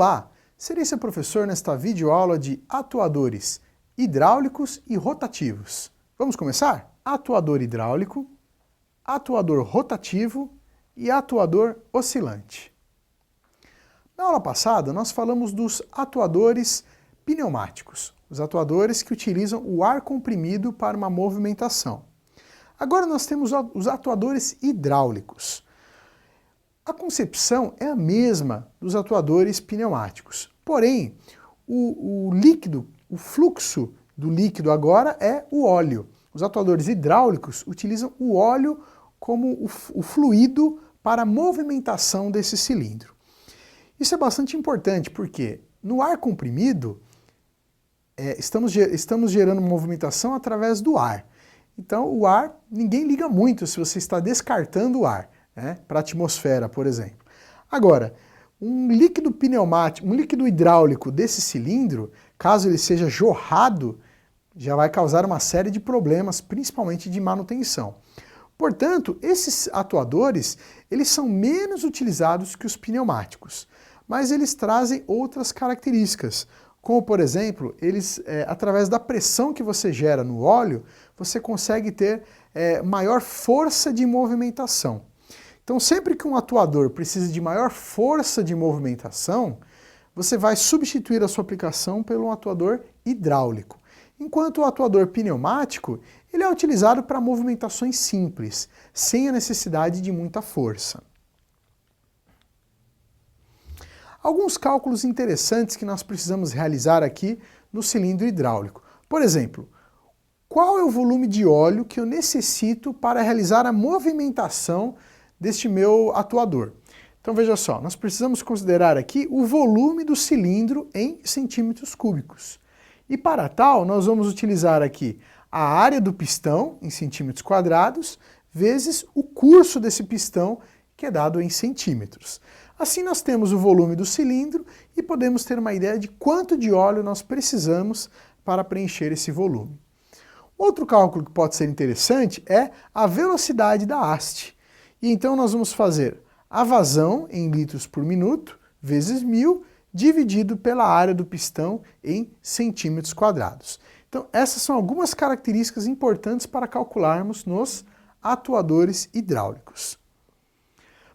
Olá, serei seu professor nesta videoaula de atuadores hidráulicos e rotativos. Vamos começar? Atuador hidráulico, atuador rotativo e atuador oscilante. Na aula passada, nós falamos dos atuadores pneumáticos, os atuadores que utilizam o ar comprimido para uma movimentação. Agora nós temos os atuadores hidráulicos. A concepção é a mesma dos atuadores pneumáticos, porém o líquido, o fluxo do líquido agora é o óleo. Os atuadores hidráulicos utilizam o óleo como o fluido para a movimentação desse cilindro. Isso é bastante importante porque no ar comprimido estamos gerando movimentação através do ar. Então o ar, ninguém liga muito se você está descartando o ar, para a atmosfera, por exemplo. Agora, um líquido pneumático, um líquido hidráulico desse cilindro, caso ele seja jorrado, já vai causar uma série de problemas, principalmente de manutenção. Portanto, esses atuadores, eles são menos utilizados que os pneumáticos, mas eles trazem outras características, como por exemplo, eles, através da pressão que você gera no óleo, você consegue ter maior força de movimentação. Então sempre que um atuador precisa de maior força de movimentação, você vai substituir a sua aplicação por um atuador hidráulico. Enquanto o atuador pneumático, ele é utilizado para movimentações simples, sem a necessidade de muita força. Alguns cálculos interessantes que nós precisamos realizar aqui no cilindro hidráulico. Por exemplo, qual é o volume de óleo que eu necessito para realizar a movimentação deste meu atuador? Então veja só, nós precisamos considerar aqui o volume do cilindro em centímetros cúbicos. E para tal, nós vamos utilizar aqui a área do pistão em centímetros quadrados, vezes o curso desse pistão, que é dado em centímetros. Assim nós temos o volume do cilindro e podemos ter uma ideia de quanto de óleo nós precisamos para preencher esse volume. Outro cálculo que pode ser interessante é a velocidade da haste. E então nós vamos fazer a vazão em litros por minuto, vezes 1000, dividido pela área do pistão em centímetros quadrados. Então essas são algumas características importantes para calcularmos nos atuadores hidráulicos.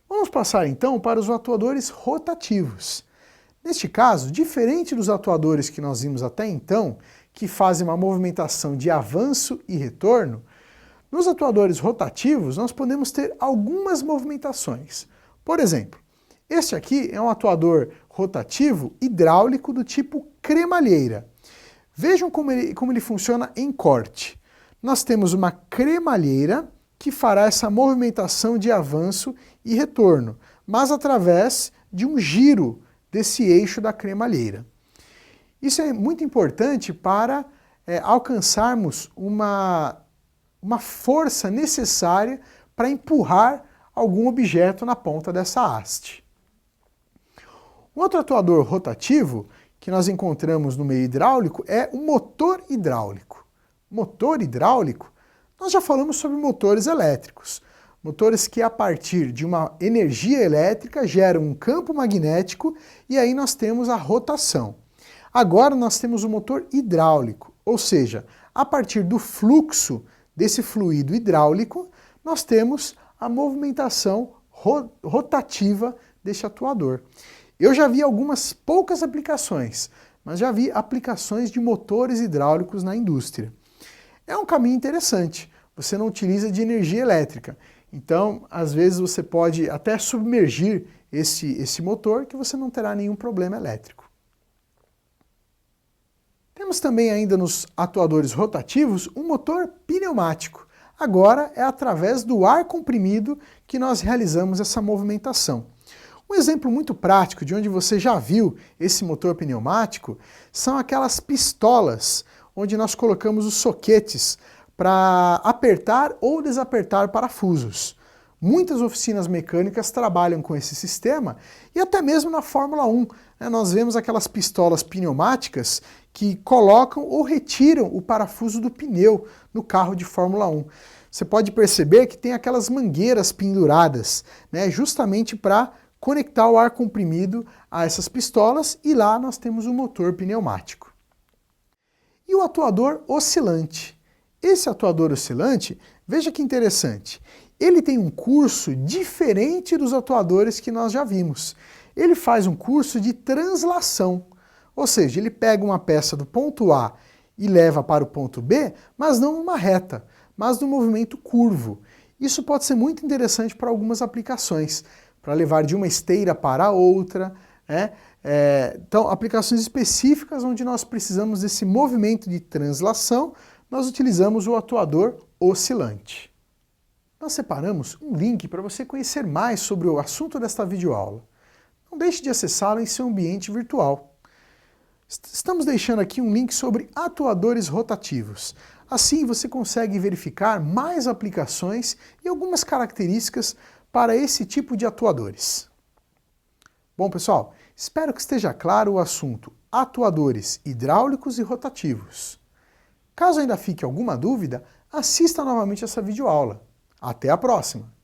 Vamos passar então para os atuadores rotativos. Neste caso, diferente dos atuadores que nós vimos até então, que fazem uma movimentação de avanço e retorno, nos atuadores rotativos nós podemos ter algumas movimentações. Por exemplo, este aqui é um atuador rotativo hidráulico do tipo cremalheira. Vejam como ele funciona em corte. Nós temos uma cremalheira que fará essa movimentação de avanço e retorno, mas através de um giro desse eixo da cremalheira. Isso é muito importante para alcançarmos uma força necessária para empurrar algum objeto na ponta dessa haste. Um outro atuador rotativo que nós encontramos no meio hidráulico é o motor hidráulico. Motor hidráulico, nós já falamos sobre motores elétricos. Motores que a partir de uma energia elétrica geram um campo magnético e aí nós temos a rotação. Agora nós temos o motor hidráulico, ou seja, a partir do fluxo desse fluido hidráulico, nós temos a movimentação rotativa deste atuador. Eu já vi algumas poucas aplicações, mas já vi aplicações de motores hidráulicos na indústria. É um caminho interessante, você não utiliza de energia elétrica, então às vezes você pode até submergir esse motor que você não terá nenhum problema elétrico. Temos também ainda nos atuadores rotativos um motor pneumático. Agora é através do ar comprimido que nós realizamos essa movimentação. Um exemplo muito prático de onde você já viu esse motor pneumático são aquelas pistolas onde nós colocamos os soquetes para apertar ou desapertar parafusos. Muitas oficinas mecânicas trabalham com esse sistema e até mesmo na Fórmula 1. Nós vemos aquelas pistolas pneumáticas que colocam ou retiram o parafuso do pneu no carro de Fórmula 1. Você pode perceber que tem aquelas mangueiras penduradas, justamente para conectar o ar comprimido a essas pistolas e lá nós temos um motor pneumático. E o atuador oscilante? Esse atuador oscilante, veja que interessante, ele tem um curso diferente dos atuadores que nós já vimos. Ele faz um curso de translação, ou seja, ele pega uma peça do ponto A e leva para o ponto B, mas não numa reta, mas num movimento curvo. Isso pode ser muito interessante para algumas aplicações, para levar de uma esteira para outra, né? Então, aplicações específicas onde nós precisamos desse movimento de translação, nós utilizamos o atuador oscilante. Nós separamos um link para você conhecer mais sobre o assunto desta videoaula. Não deixe de acessá-lo em seu ambiente virtual. Estamos deixando aqui um link sobre atuadores rotativos. Assim você consegue verificar mais aplicações e algumas características para esse tipo de atuadores. Bom, pessoal, espero que esteja claro o assunto atuadores hidráulicos e rotativos. Caso ainda fique alguma dúvida, assista novamente essa videoaula. Até a próxima!